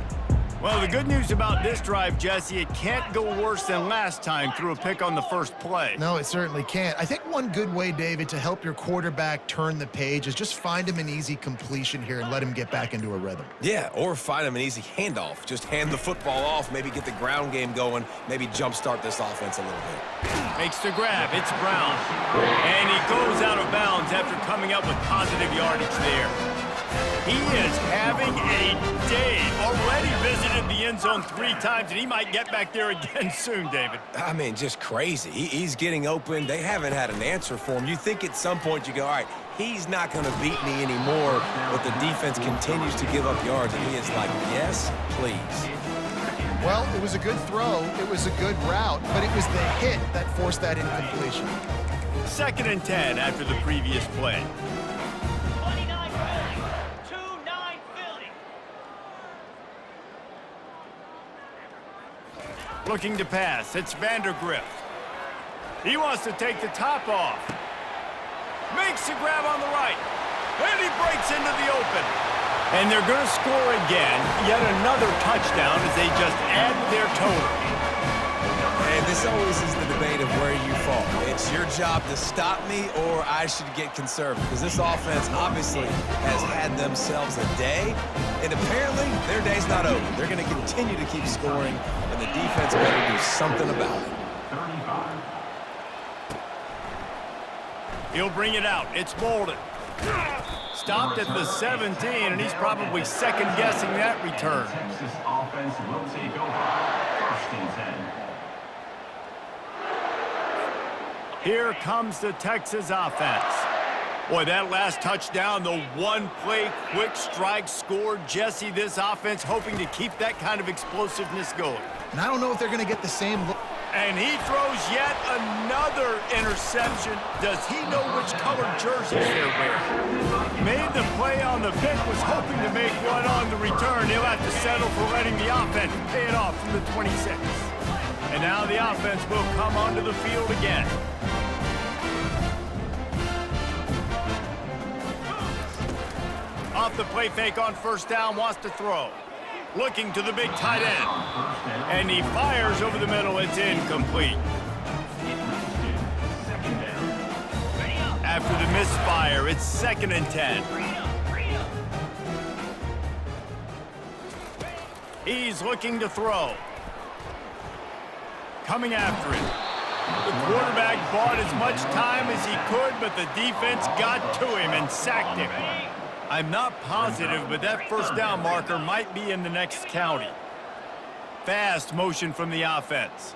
Well, the good news about this drive, Jesse, it can't go worse than last time through a pick on the first play. No, it certainly can't. I think one good way, David, to help your quarterback turn the page is just find him an easy completion here and let him get back into a rhythm. Yeah, or find him an easy handoff. Just hand the football off, maybe get the ground game going, maybe jumpstart this offense a little bit. Makes the grab. It's Brown. And he goes out of bounds after coming up with positive yardage there. He is having a day. Already visited the end zone 3 times, and he might get back there again soon, David. I mean, just crazy. He's getting open. They haven't had an answer for him. You think at some point you go, all right, he's not going to beat me anymore, but the defense continues to give up yards, and he is like, yes, please. Well, it was a good throw. It was a good route, but it was the hit that forced that incompletion. 2nd and 10 after the previous play. 29 Philly. 2-9 Philly. Looking to pass. It's Vandergrift. He wants to take the top off. Makes the grab on the right. And he breaks into the open. And they're going to score again. Yet another touchdown as they just add to their total. And this always is the debate of where you fall. It's your job to stop me, or I should get conservative. Because this offense obviously has had themselves a day, and apparently their day's not over. They're going to continue to keep scoring, and the defense better do something about it. 35. He'll bring it out. It's Bolden. Stopped at the 17, and he's probably second-guessing that return. Texas offense will take over. 1st and 10. Here comes the Texas offense. Boy, that last touchdown, the one-play quick strike score. Jesse, this offense hoping to keep that kind of explosiveness going. And I don't know if they're going to get the same look. And he throws yet another interception. Does he know which colored jerseys they're wearing? Made the play on the pick, was hoping to make one on the return. He'll have to settle for letting the offense pay it off from the 26. And now the offense will come onto the field again. Off the play fake on 1st down, wants to throw. Looking to the big tight end. And he fires over the middle. It's incomplete. After the misfire, it's 2nd and 10. He's looking to throw. Coming after it. The quarterback bought as much time as he could, but the defense got to him and sacked him. I'm not positive, but that 1st down marker might be in the next county. Fast motion from the offense.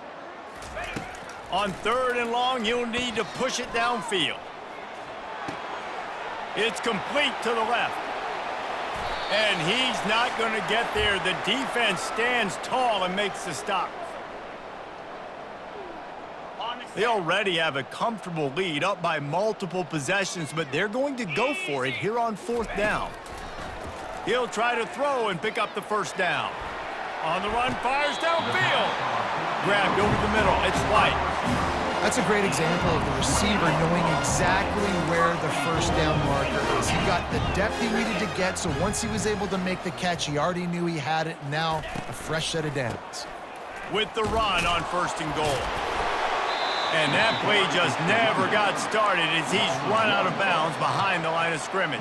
On 3rd and long, you'll need to push it downfield. It's complete to the left. And he's not going to get there. The defense stands tall and makes the stop. They already have a comfortable lead, up by multiple possessions, but they're going to go for it here on 4th down. He'll try to throw and pick up the 1st down. On the run, fires downfield. Grabbed over the middle. It's White. That's a great example of the receiver knowing exactly where the 1st down marker is. He got the depth he needed to get, so once he was able to make the catch, he already knew he had it. Now, a fresh set of downs. With the run on 1st and goal. And that play just never got started as he's run out of bounds behind the line of scrimmage.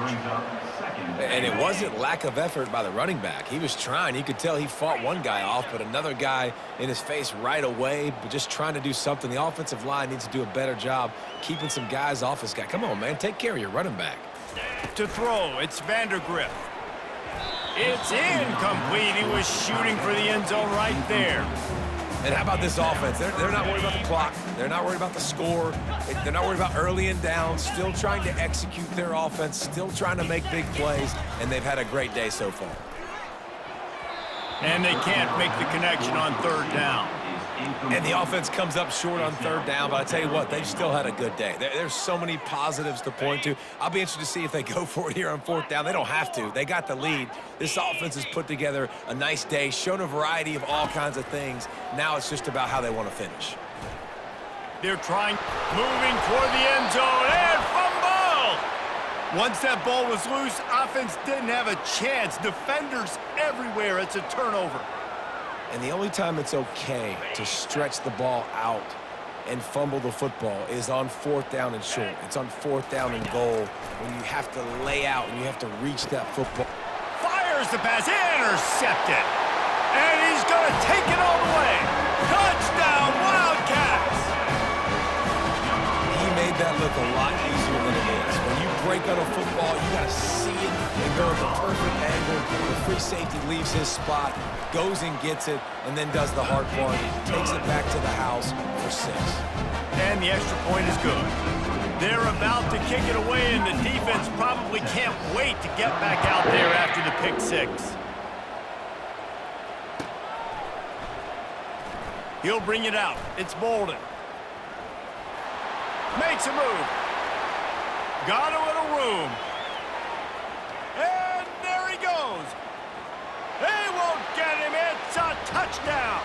And it wasn't lack of effort by the running back. He was trying. You could tell he fought one guy off, but another guy in his face right away, but just trying to do something. The offensive line needs to do a better job keeping some guys off this guy. Come on, man. Take care of your running back. To throw, it's Vandergrift. It's incomplete. He was shooting for the end zone right there. And how about this offense? They're not worried about the clock. They're not worried about the score. They're not worried about early and down. Still trying to execute their offense. Still trying to make big plays. And they've had a great day so far. And they can't make the connection on third down. And the offense comes up short on third down, but I tell you what, they've still had a good day. There's so many positives to point to. I'll be interested to see if they go for it here on fourth down. They don't have to. They got the lead. This offense has put together a nice day, shown a variety of all kinds of things. Now it's just about how they want to finish. They're trying, moving toward the end zone, and fumble! Once that ball was loose, offense didn't have a chance. Defenders everywhere. It's a turnover. And the only time it's okay to stretch the ball out and fumble the football is on fourth down and short. It's on fourth down and goal when you have to lay out and you have to reach that football. Fires the pass, intercepted. And he's going to take it all the way. Touchdown, Wildcats! He made that look a lot easier than it is. When you break on a football, you got to see it and go at the perfect angle. The free safety leaves his spot, goes and gets it, and then does the hard part, takes it back to the house for 6. And the extra point is good. They're about to kick it away, and the defense probably can't wait to get back out there after the pick 6. He'll bring it out. It's Bolden. Makes a move. Got a little room. And there he goes. They won't get him. It's a touchdown.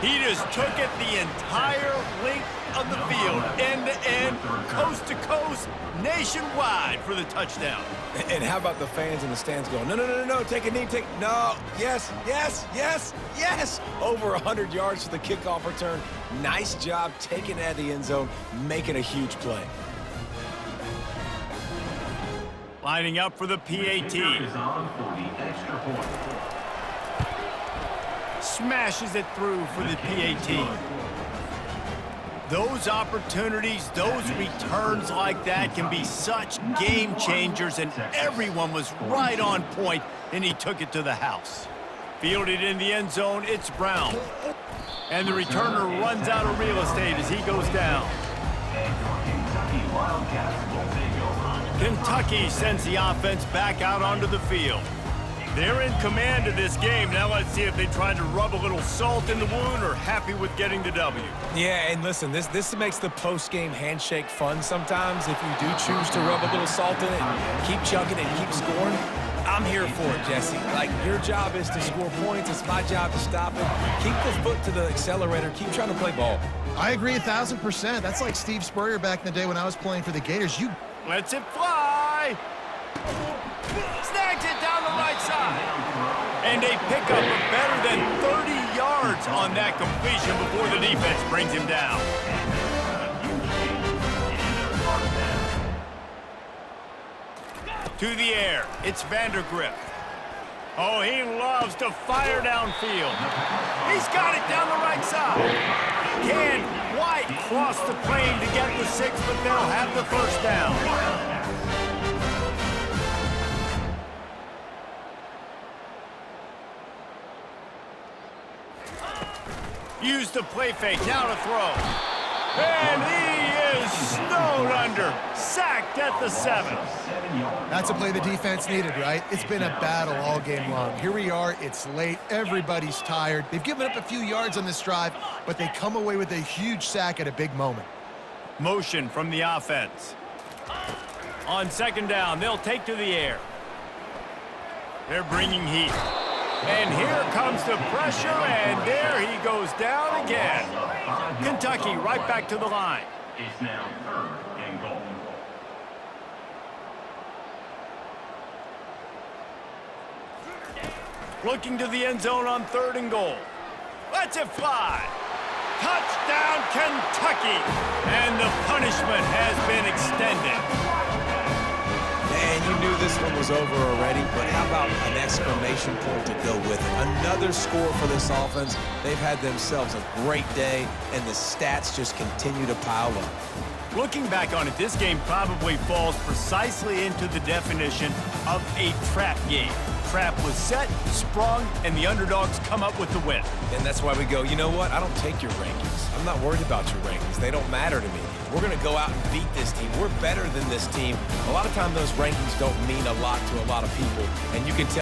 He just took it the entire length of the field, end to end, coast to coast, nationwide for the touchdown. And how about the fans in the stands going, no, no, no, no, take a knee, no, yes, yes, yes, yes. Over 100 yards for the kickoff return. Nice job taking it out of the end zone, making a huge play. Lining up for the PAT. Is on for the extra point. Smashes it through for the PAT. Those opportunities, those returns like that can be such game changers, and everyone was right on point, and he took it to the house. Fielded in the end zone, it's Brown. And the returner runs out of real estate as he goes down. Kentucky Wildcats will take over. Kentucky sends the offense back out onto the field. They're in command of this game. Now let's see if they try to rub a little salt in the wound or happy with getting the W. Yeah, and listen, this makes the post-game handshake fun sometimes. If you do choose to rub a little salt in it and keep chugging and keep scoring, I'm here for it, Jesse. Like, your job is to score points. It's my job to stop it. Keep the foot to the accelerator. Keep trying to play ball. I agree 1,000%. That's like Steve Spurrier back in the day when I was playing for the Gators. You Lets it fly. Snags it down the right side. And they pick up a better than 30 yards on that completion before the defense brings him down. To the air, it's Vandergrift. Oh, he loves to fire downfield. He's got it down the right side. Can't quite cross the plane to get the 6, but they'll have the first down. Use the play fake, now to throw. And he is snowed under. Sacked at the 7. That's a play the defense needed, right? It's been a battle all game long. Here we are, it's late, everybody's tired. They've given up a few yards on this drive, but they come away with a huge sack at a big moment. Motion from the offense. On second down, they'll take to the air. They're bringing heat. And here comes the pressure, and there he goes down again. Kentucky right back to the line. It's now 3rd and goal. Looking to the end zone on 3rd and goal. Lets it fly. Touchdown, Kentucky. And the punishment has been extended. Man, you knew this one was over already, but how about an exclamation point to go with it? Another score for this offense. They've had themselves a great day, and the stats just continue to pile up. Looking back on it, this game probably falls precisely into the definition of a trap game. trap was set, sprung, and the underdogs come up with the win. And that's why we go, you know what? I don't take your rankings. I'm not worried about your rankings. They don't matter to me. We're going to go out and beat this team. We're better than this team. A lot of times those rankings don't mean a lot to a lot of people, and you can tell